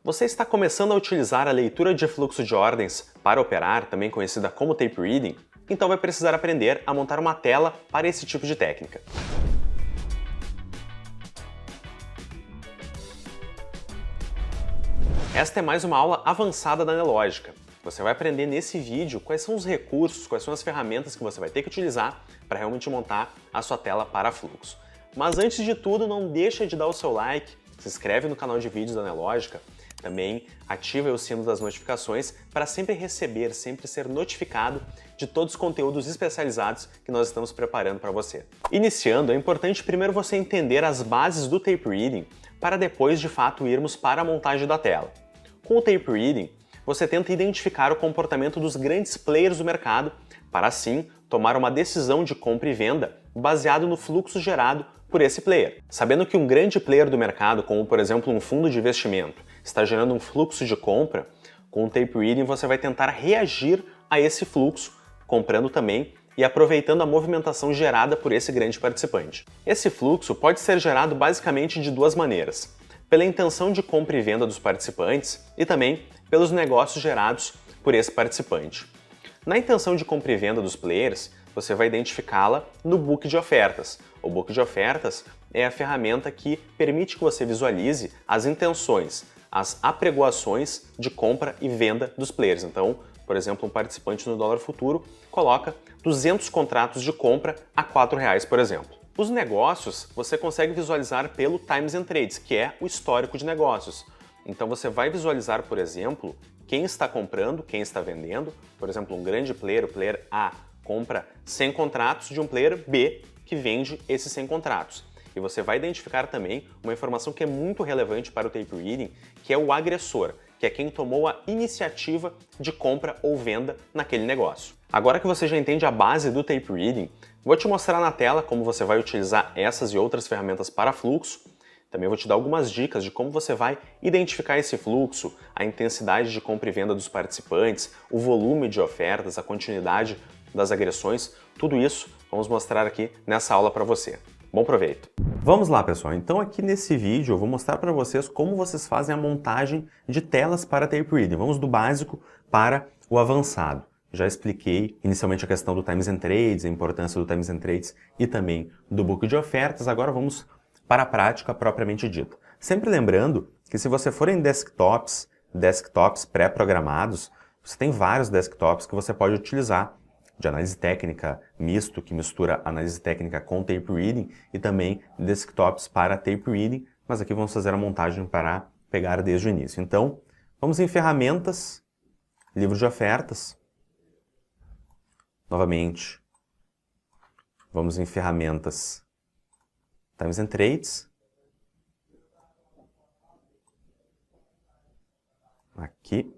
Você está começando a utilizar a leitura de fluxo de ordens para operar, também conhecida como tape reading? Então vai precisar aprender a montar uma tela para esse tipo de técnica. Esta é mais uma aula avançada da Nelogica. Você vai aprender nesse vídeo quais são os recursos, quais são as ferramentas que você vai ter que utilizar para realmente montar a sua tela para fluxo. Mas antes de tudo, não deixa de dar o seu like, se inscreve no canal de vídeos da Nelogica, também ativa o sino das notificações para sempre receber, sempre ser notificado de todos os conteúdos especializados que nós estamos preparando para você. Iniciando, é importante primeiro você entender as bases do tape reading para depois, de fato, irmos para a montagem da tela. Com o tape reading, você tenta identificar o comportamento dos grandes players do mercado para, assim, tomar uma decisão de compra e venda baseado no fluxo gerado por esse player. Sabendo que um grande player do mercado, como por exemplo um fundo de investimento, está gerando um fluxo de compra, com o tape reading você vai tentar reagir a esse fluxo, comprando também e aproveitando a movimentação gerada por esse grande participante. Esse fluxo pode ser gerado basicamente de duas maneiras: pela intenção de compra e venda dos participantes e também pelos negócios gerados por esse participante. Na intenção de compra e venda dos players, você vai identificá-la no book de ofertas. O book de ofertas é a ferramenta que permite que você visualize as intenções, as apregoações de compra e venda dos players. Então, por exemplo, um participante no dólar futuro coloca 200 contratos de compra a R$ 4,00, por exemplo. Os negócios você consegue visualizar pelo Times and Trades, que é o histórico de negócios. Então você vai visualizar, por exemplo, quem está comprando, quem está vendendo. Por exemplo, um grande player, o player A, compra 100 contratos de um player B que vende esses 100 contratos. E você vai identificar também uma informação que é muito relevante para o tape reading, que é o agressor, que é quem tomou a iniciativa de compra ou venda naquele negócio. Agora que você já entende a base do tape reading, vou te mostrar na tela como você vai utilizar essas e outras ferramentas para fluxo. Também vou te dar algumas dicas de como você vai identificar esse fluxo, a intensidade de compra e venda dos participantes, o volume de ofertas, a continuidade das agressões, tudo isso vamos mostrar aqui nessa aula para você. Bom proveito! Vamos lá, pessoal. Então aqui nesse vídeo eu vou mostrar para vocês como vocês fazem a montagem de telas para tape reading. Vamos do básico para o avançado. Já expliquei inicialmente a questão do Times and Trades, a importância do Times and Trades e também do book de ofertas. Agora vamos para a prática propriamente dita. Sempre lembrando que se você for em desktops pré-programados, você tem vários desktops que você pode utilizar de análise técnica misto, que mistura análise técnica com tape reading, e também desktops para tape reading, mas aqui vamos fazer a montagem para pegar desde o início. Então, vamos em ferramentas, livro de ofertas, novamente, vamos em ferramentas Times and Trades, aqui,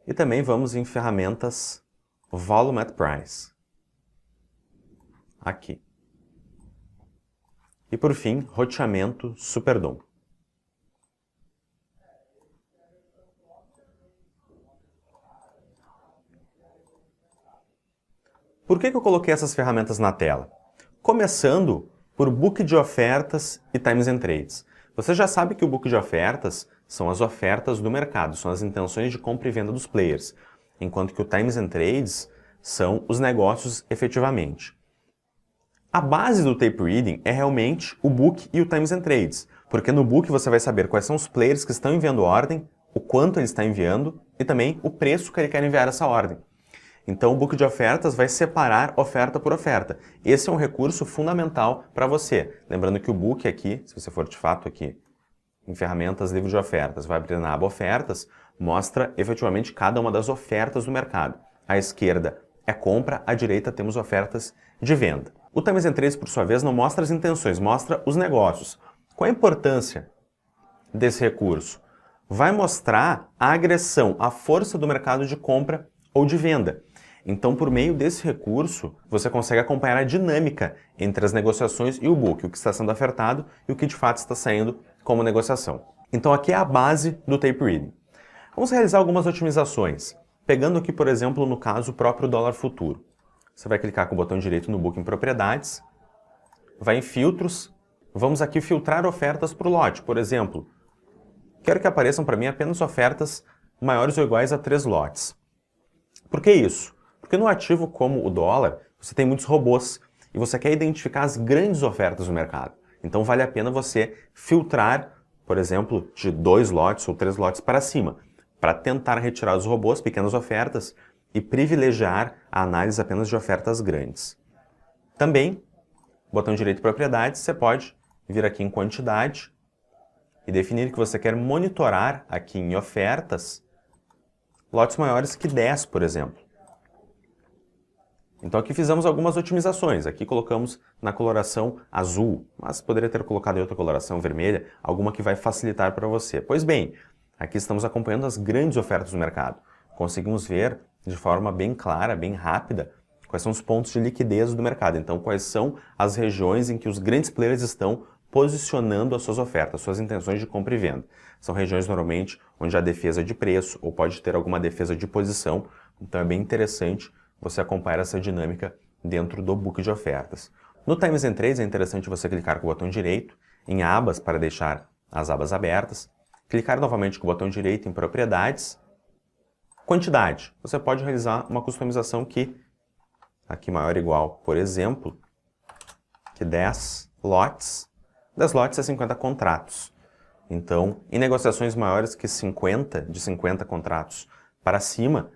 e também vamos em ferramentas Volume at Price, aqui. E por fim, roteamento Superdom. Por que eu coloquei essas ferramentas na tela? Começando por book de ofertas e Times and Trades. Você já sabe que o book de ofertas são as ofertas do mercado, são as intenções de compra e venda dos players, enquanto que o Times and Trades são os negócios efetivamente. A base do tape reading é realmente o book e o Times and Trades, porque no book você vai saber quais são os players que estão enviando ordem, o quanto ele está enviando e também o preço que ele quer enviar essa ordem. Então o book de ofertas vai separar oferta por oferta. Esse é um recurso fundamental para você. Lembrando que o book aqui, se você for de fato aqui em ferramentas, livro de ofertas, vai abrir na aba ofertas, mostra efetivamente cada uma das ofertas do mercado. À esquerda é compra, à direita temos ofertas de venda. O Times and Trades, por sua vez, não mostra as intenções, mostra os negócios. Qual a importância desse recurso? Vai mostrar a agressão, a força do mercado de compra ou de venda. Então, por meio desse recurso, você consegue acompanhar a dinâmica entre as negociações e o book, o que está sendo ofertado e o que de fato está saindo como negociação. Então, aqui é a base do tape reading. Vamos realizar algumas otimizações. Pegando aqui, por exemplo, no caso próprio dólar futuro. Você vai clicar com o botão direito no book em propriedades, vai em filtros, vamos aqui filtrar ofertas por lote. Por exemplo, quero que apareçam para mim apenas ofertas maiores ou iguais a 3 lotes. Por que isso? Porque no ativo como o dólar, você tem muitos robôs e você quer identificar as grandes ofertas do mercado. Então vale a pena você filtrar, por exemplo, de 2 lotes ou 3 lotes para cima, para tentar retirar os robôs, pequenas ofertas, e privilegiar a análise apenas de ofertas grandes. Também, botão direito propriedades, você pode vir aqui em quantidade e definir que você quer monitorar aqui em ofertas lotes maiores que 10, por exemplo. Então aqui fizemos algumas otimizações. Aqui colocamos na coloração azul, mas poderia ter colocado em outra coloração vermelha, alguma que vai facilitar para você. Pois bem, aqui estamos acompanhando as grandes ofertas do mercado. Conseguimos ver de forma bem clara, bem rápida, quais são os pontos de liquidez do mercado. Então, quais são as regiões em que os grandes players estão posicionando as suas ofertas, suas intenções de compra e venda. São regiões normalmente onde há defesa de preço ou pode ter alguma defesa de posição. Então é bem interessante você acompanhar essa dinâmica dentro do book de ofertas. No Times and Trades é interessante você clicar com o botão direito em abas para deixar as abas abertas, clicar novamente com o botão direito em propriedades, quantidade. Você pode realizar uma customização que, aqui maior ou igual, por exemplo, que 10 lotes. 10 lotes é 50 contratos. Então, em negociações maiores que 50, de 50 contratos para cima,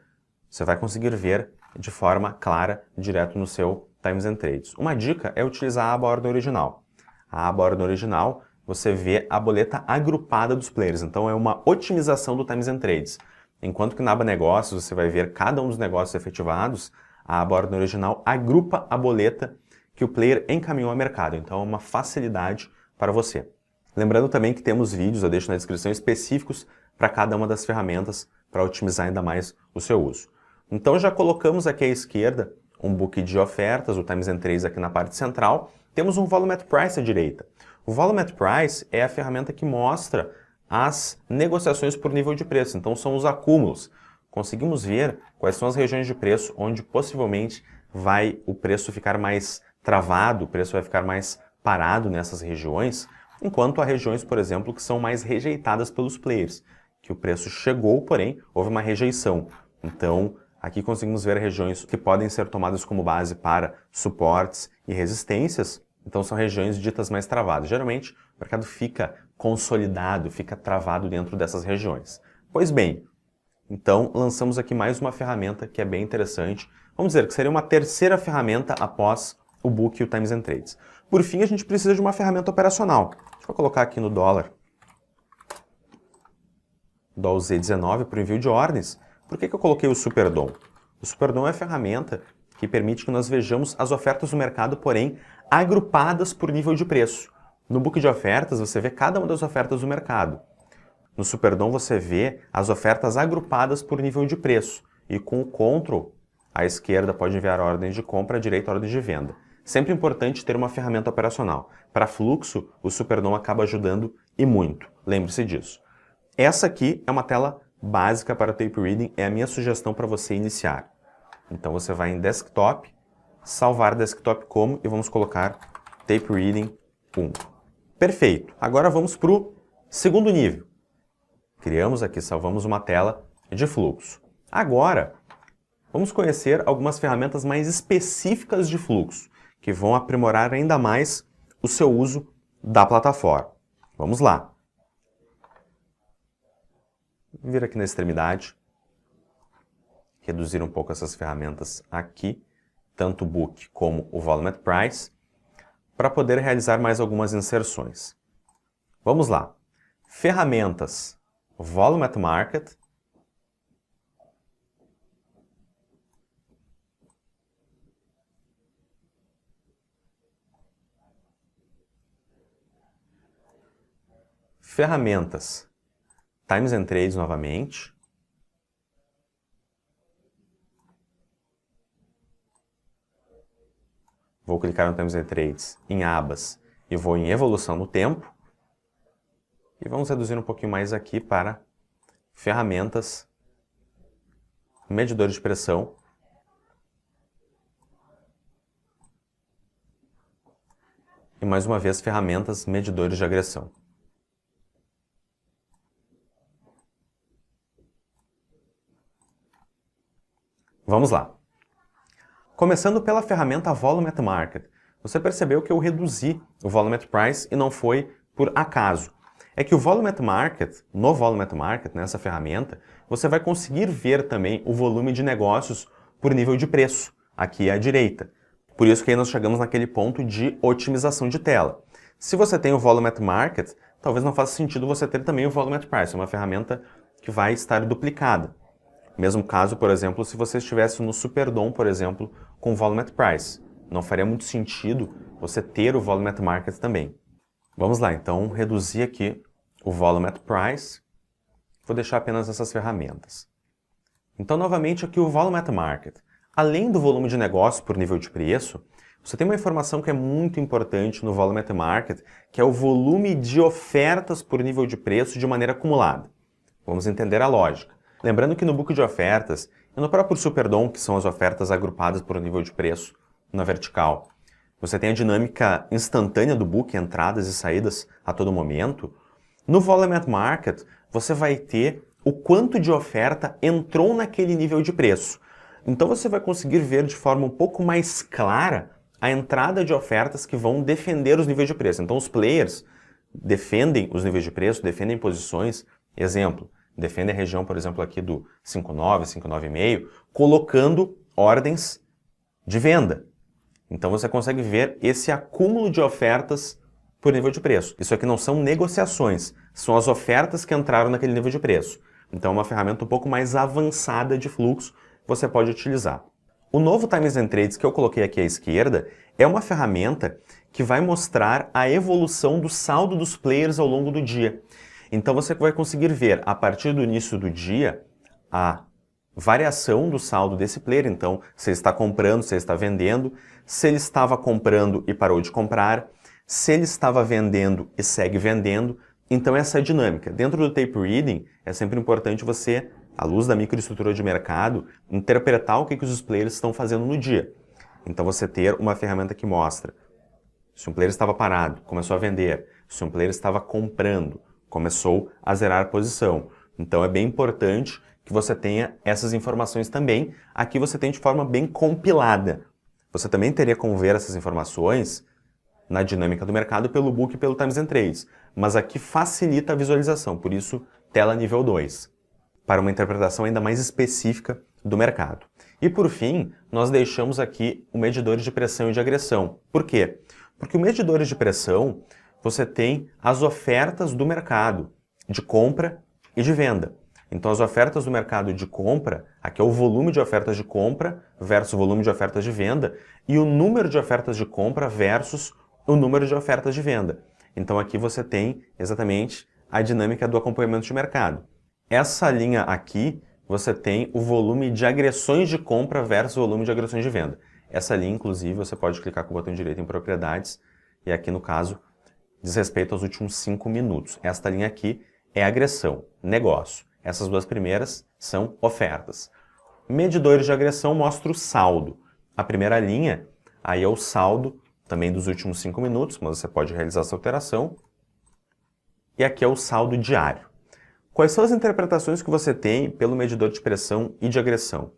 você vai conseguir ver de forma clara, direto no seu Times and Trades. Uma dica é utilizar a aba ordem original. A aba ordem original, você vê a boleta agrupada dos players. Então, é uma otimização do Times and Trades. Enquanto que na aba negócios, você vai ver cada um dos negócios efetivados, a aba ordem original agrupa a boleta que o player encaminhou ao mercado. Então, é uma facilidade para você. Lembrando também que temos vídeos, eu deixo na descrição, específicos para cada uma das ferramentas para otimizar ainda mais o seu uso. Então já colocamos aqui à esquerda um book de ofertas, o Times and Trades aqui na parte central. Temos um Volume at Price à direita. O Volume at Price é a ferramenta que mostra as negociações por nível de preço, então são os acúmulos. Conseguimos ver quais são as regiões de preço onde possivelmente vai o preço ficar mais travado, o preço vai ficar mais parado nessas regiões, enquanto há regiões, por exemplo, que são mais rejeitadas pelos players, que o preço chegou, porém houve uma rejeição. Então, aqui conseguimos ver regiões que podem ser tomadas como base para suportes e resistências, então são regiões ditas mais travadas. Geralmente, o mercado fica consolidado, fica travado dentro dessas regiões. Pois bem, então lançamos aqui mais uma ferramenta que é bem interessante. Vamos dizer que seria uma terceira ferramenta após o book e o Times and Trades. Por fim, a gente precisa de uma ferramenta operacional. Deixa eu colocar aqui no dólar Z19 para o envio de ordens. Por que eu coloquei o Superdom? O Superdom é a ferramenta que permite que nós vejamos as ofertas do mercado, porém, agrupadas por nível de preço. No book de ofertas, você vê cada uma das ofertas do mercado. No Superdom, você vê as ofertas agrupadas por nível de preço. E com o Ctrl, à esquerda pode enviar ordens de compra, à direita ordens de venda. Sempre importante ter uma ferramenta operacional. Para fluxo, o Superdom acaba ajudando e muito. Lembre-se disso. Essa aqui é uma tela básica para tape reading, é a minha sugestão para você iniciar. Então você vai em Desktop, salvar Desktop como e vamos colocar Tape Reading 1. Perfeito. Agora vamos para o segundo nível. Criamos aqui, salvamos uma tela de fluxo. Agora, vamos conhecer algumas ferramentas mais específicas de fluxo, que vão aprimorar ainda mais o seu uso da plataforma. Vamos lá. Vir aqui na extremidade, reduzir um pouco essas ferramentas aqui, tanto o Book como o Volume at Price, para poder realizar mais algumas inserções. Vamos lá. Ferramentas Volume at Market, ferramentas Times and Trades novamente, vou clicar no Times and Trades em abas e vou em evolução no tempo. E vamos reduzir um pouquinho mais aqui para ferramentas, medidores de pressão, e mais uma vez ferramentas, medidores de agressão. Vamos lá. Começando pela ferramenta Volume at Market, você percebeu que eu reduzi o Volume at Price e não foi por acaso. É que o Volume at Market, no Volume at Market, nessa ferramenta, você vai conseguir ver também o volume de negócios por nível de preço, aqui à direita. Por isso que aí nós chegamos naquele ponto de otimização de tela. Se você tem o Volume at Market, talvez não faça sentido você ter também o Volume at Price, é uma ferramenta que vai estar duplicada. Mesmo caso, por exemplo, se você estivesse no Superdom, por exemplo, com Volume at Price. Não faria muito sentido você ter o Volume at Market também. Vamos lá, então, reduzir aqui o Volume at Price. Vou deixar apenas essas ferramentas. Então, novamente, aqui o Volume at Market. Além do volume de negócio por nível de preço, você tem uma informação que é muito importante no Volume at Market, que é o volume de ofertas por nível de preço de maneira acumulada. Vamos entender a lógica. Lembrando que no book de ofertas e no próprio Superdom, que são as ofertas agrupadas por nível de preço na vertical, você tem a dinâmica instantânea do book, entradas e saídas a todo momento. No Volume at Market, você vai ter o quanto de oferta entrou naquele nível de preço. Então você vai conseguir ver de forma um pouco mais clara a entrada de ofertas que vão defender os níveis de preço. Então os players defendem os níveis de preço, defendem posições. Exemplo, defende a região, por exemplo, aqui do 5,9, 5,9,5, colocando ordens de venda. Então você consegue ver esse acúmulo de ofertas por nível de preço. Isso aqui não são negociações, são as ofertas que entraram naquele nível de preço. Então é uma ferramenta um pouco mais avançada de fluxo que você pode utilizar. O novo Times and Trades que eu coloquei aqui à esquerda é uma ferramenta que vai mostrar a evolução do saldo dos players ao longo do dia. Então você vai conseguir ver, a partir do início do dia, a variação do saldo desse player. Então, se ele está comprando, se ele está vendendo, se ele estava comprando e parou de comprar, se ele estava vendendo e segue vendendo. Então, essa é a dinâmica. Dentro do tape reading, é sempre importante você, à luz da microestrutura de mercado, interpretar o que os players estão fazendo no dia. Então, você ter uma ferramenta que mostra se um player estava parado, começou a vender, se um player estava comprando, começou a zerar a posição. Então é bem importante que você tenha essas informações também. Aqui você tem de forma bem compilada. Você também teria como ver essas informações na dinâmica do mercado pelo book e pelo Times and Trades. Mas aqui facilita a visualização, por isso tela nível 2, para uma interpretação ainda mais específica do mercado. E por fim, nós deixamos aqui o medidores de pressão e de agressão. Por quê? Porque o medidores de pressão, você tem as ofertas do mercado de compra e de venda. Então as ofertas do mercado de compra, aqui é o volume de ofertas de compra versus o volume de ofertas de venda e o número de ofertas de compra versus o número de ofertas de venda. Então aqui você tem exatamente a dinâmica do acompanhamento de mercado. Essa linha aqui, você tem o volume de agressões de compra versus o volume de agressões de venda. Essa linha, inclusive, você pode clicar com o botão direito em propriedades e aqui no caso diz respeito aos últimos 5 minutos. Esta linha aqui é agressão, negócio. Essas duas primeiras são ofertas. Medidores de agressão mostram o saldo. A primeira linha aí é o saldo também dos últimos 5 minutos, mas você pode realizar essa alteração. E aqui é o saldo diário. Quais são as interpretações que você tem pelo medidor de pressão e de agressão?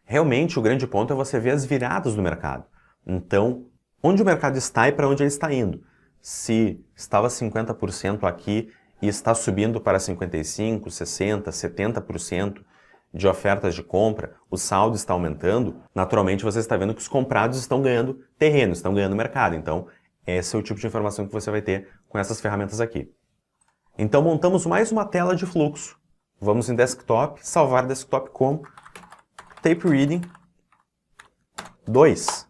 Realmente, o grande ponto é você ver as viradas do mercado. Então, onde o mercado está e para onde ele está indo. Se estava 50% aqui e está subindo para 55%, 60%, 70% de ofertas de compra, o saldo está aumentando, naturalmente você está vendo que os comprados estão ganhando terreno, estão ganhando mercado. Então, esse é o tipo de informação que você vai ter com essas ferramentas aqui. Então, montamos mais uma tela de fluxo. Vamos em Desktop, salvar Desktop como Tape Reading 2.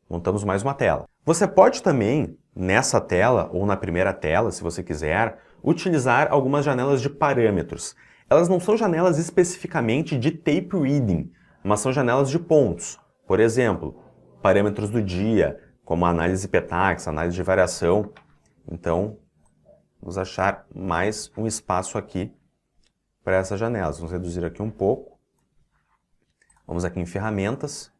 Montamos mais uma tela. Você pode também, nessa tela ou na primeira tela, se você quiser, utilizar algumas janelas de parâmetros. Elas não são janelas especificamente de Tape Reading, mas são janelas de pontos. Por exemplo, parâmetros do dia, como a análise PTAX, análise de variação. Então, vamos achar mais um espaço aqui para essas janelas. Vamos reduzir aqui um pouco. Vamos aqui em ferramentas.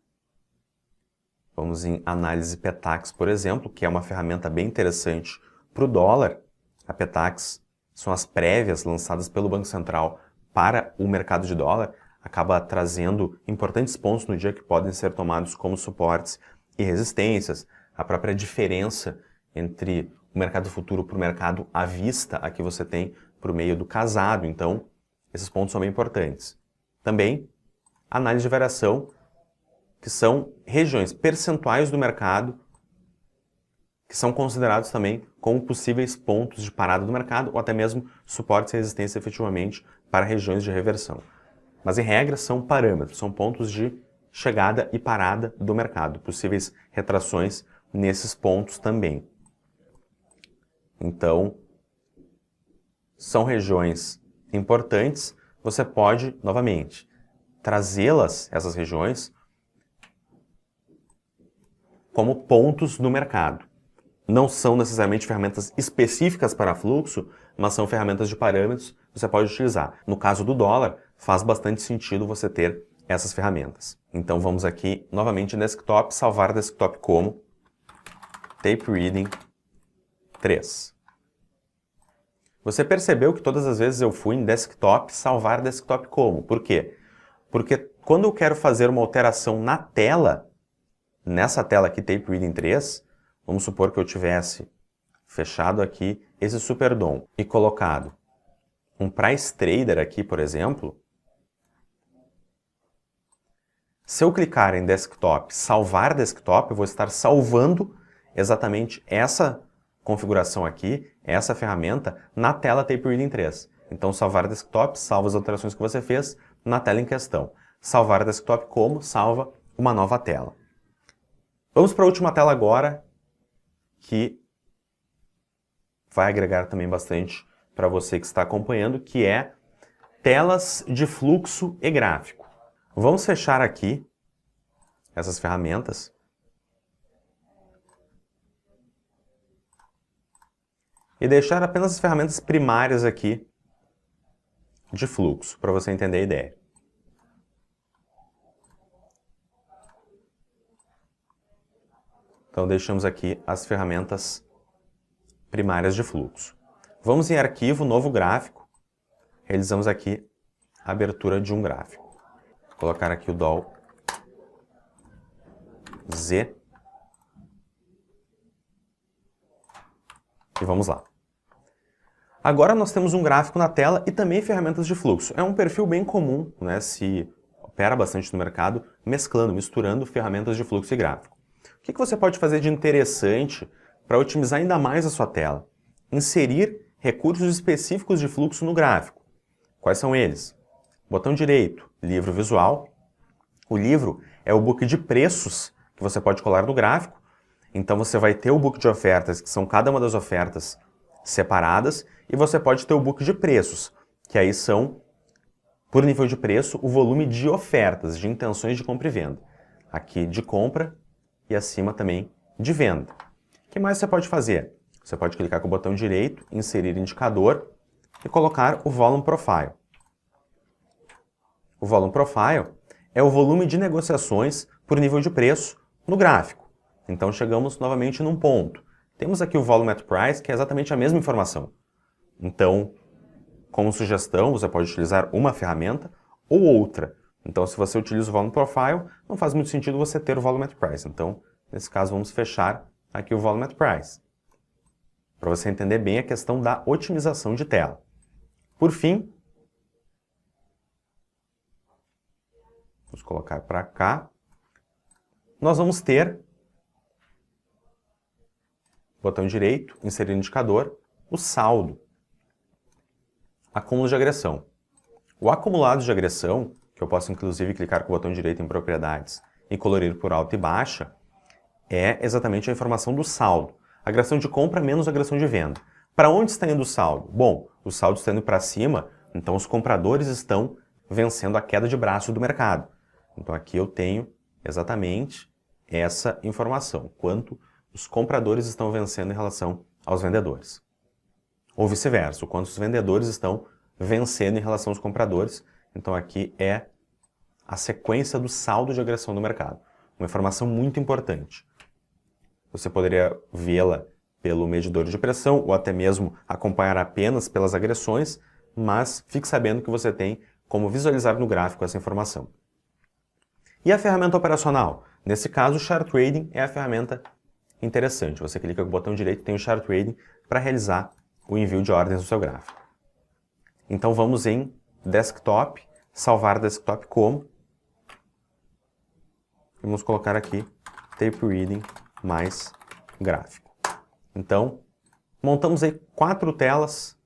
Vamos em análise PETAX, por exemplo, que é uma ferramenta bem interessante para o dólar. A PETAX são as prévias lançadas pelo Banco Central para o mercado de dólar, acaba trazendo importantes pontos no dia que podem ser tomados como suportes e resistências, a própria diferença entre o mercado futuro para o mercado à vista, aqui você tem por meio do casado, então esses pontos são bem importantes. Também, análise de variação, que são regiões percentuais do mercado, que são considerados também como possíveis pontos de parada do mercado, ou até mesmo suportes e resistência efetivamente para regiões de reversão. Mas em regra são parâmetros, são pontos de chegada e parada do mercado, possíveis retrações nesses pontos também. Então, são regiões importantes, você pode, novamente, trazê-las, essas regiões, como pontos no mercado. Não são necessariamente ferramentas específicas para fluxo, mas são ferramentas de parâmetros que você pode utilizar. No caso do dólar, faz bastante sentido você ter essas ferramentas. Então vamos aqui, novamente em desktop, salvar desktop como Tape Reading 3. Você percebeu que todas as vezes eu fui em desktop, salvar desktop como? Por quê? Porque quando eu quero fazer uma alteração na tela, nessa tela aqui, Tape Reading 3, vamos supor que eu tivesse fechado aqui esse SuperDOM e colocado um Price Trader aqui, por exemplo. Se eu clicar em Desktop, salvar Desktop, eu vou estar salvando exatamente essa configuração aqui, essa ferramenta, na tela Tape Reading 3. Então, salvar Desktop, salva as alterações que você fez na tela em questão. Salvar Desktop como? Salva uma nova tela. Vamos para a última tela agora, que vai agregar também bastante para você que está acompanhando, que é telas de fluxo e gráfico. Vamos fechar aqui essas ferramentas. E deixar apenas as ferramentas primárias aqui de fluxo, para você entender a ideia. Então deixamos aqui as ferramentas primárias de fluxo. Vamos em arquivo, novo gráfico, realizamos aqui a abertura de um gráfico. Vou colocar aqui o DOL Z. E vamos lá. Agora nós temos um gráfico na tela e também ferramentas de fluxo. É um perfil bem comum, né, se opera bastante no mercado, mesclando, misturando ferramentas de fluxo e gráfico. O que você pode fazer de interessante para otimizar ainda mais a sua tela? Inserir recursos específicos de fluxo no gráfico. Quais são eles? Botão direito, livro visual. O livro é o book de preços que você pode colar no gráfico. Então você vai ter o book de ofertas, que são cada uma das ofertas separadas, e você pode ter o book de preços, que aí são, por nível de preço, o volume de ofertas, de intenções de compra e venda. Aqui de compra e acima também de venda. O que mais você pode fazer? Você pode clicar com o botão direito, inserir indicador e colocar o Volume Profile. O Volume Profile é o volume de negociações por nível de preço no gráfico. Então chegamos novamente num ponto. Temos aqui o Volume at Price, que é exatamente a mesma informação. Então, como sugestão, você pode utilizar uma ferramenta ou outra. Então, se você utiliza o Volume Profile, não faz muito sentido você ter o Volume at Price. Então, nesse caso, vamos fechar aqui o Volume at Price, para você entender bem a questão da otimização de tela. Por fim, vamos colocar para cá, nós vamos ter, botão direito, inserir indicador, o saldo, acúmulo de agressão. O acumulado de agressão, que eu posso inclusive clicar com o botão direito em propriedades e colorir por alta e baixa, é exatamente a informação do saldo. Agressão de compra menos agressão de venda. Para onde está indo o saldo? Bom, o saldo está indo para cima, então os compradores estão vencendo a queda de braço do mercado. Então aqui eu tenho exatamente essa informação, quanto os compradores estão vencendo em relação aos vendedores. Ou vice-versa, o quanto os vendedores estão vencendo em relação aos compradores. Então aqui é a sequência do saldo de agressão do mercado. uma informação muito importante. Você poderia vê-la pelo medidor de pressão ou até mesmo acompanhar apenas pelas agressões, mas fique sabendo que você tem como visualizar no gráfico essa informação. E a ferramenta operacional? Nesse caso, o Chart Trading é a ferramenta interessante. Você clica com o botão direito e tem o Chart Trading para realizar o envio de ordens no seu gráfico. Então vamos em Desktop, salvar Desktop como. Vamos colocar aqui Tape Reading mais gráfico. Então, montamos aí 4 telas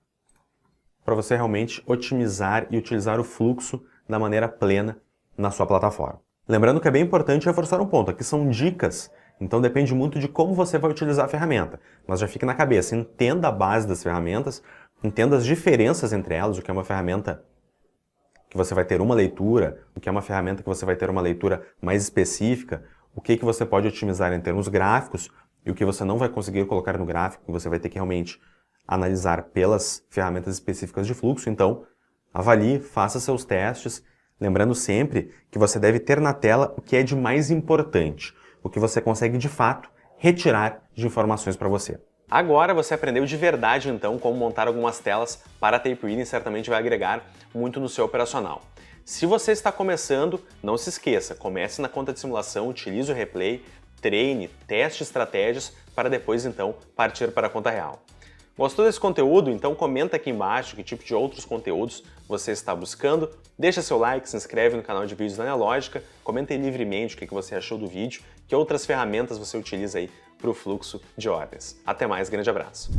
para você realmente otimizar e utilizar o fluxo da maneira plena na sua plataforma. Lembrando que é bem importante reforçar um ponto, aqui são dicas, então depende muito de como você vai utilizar a ferramenta. Mas já fique na cabeça, entenda a base das ferramentas, entenda as diferenças entre elas, o que é uma ferramenta que você vai ter uma leitura, o que é uma ferramenta que você vai ter uma leitura mais específica, o que você pode otimizar em termos gráficos e o que você não vai conseguir colocar no gráfico, que você vai ter que realmente analisar pelas ferramentas específicas de fluxo. Então, avalie, faça seus testes, lembrando sempre que você deve ter na tela o que é de mais importante, o que você consegue de fato retirar de informações para você. Agora você aprendeu de verdade então como montar algumas telas para Tape Reading, certamente vai agregar muito no seu operacional. Se você está começando, não se esqueça, comece na conta de simulação, utilize o replay, treine, teste estratégias para depois então partir para a conta real. Gostou desse conteúdo? Então comenta aqui embaixo que tipo de outros conteúdos você está buscando, deixa seu like, se inscreve no canal de vídeos da Neológica, comenta aí livremente o que você achou do vídeo, que outras ferramentas você utiliza aí para o fluxo de ordens. Até mais, grande abraço!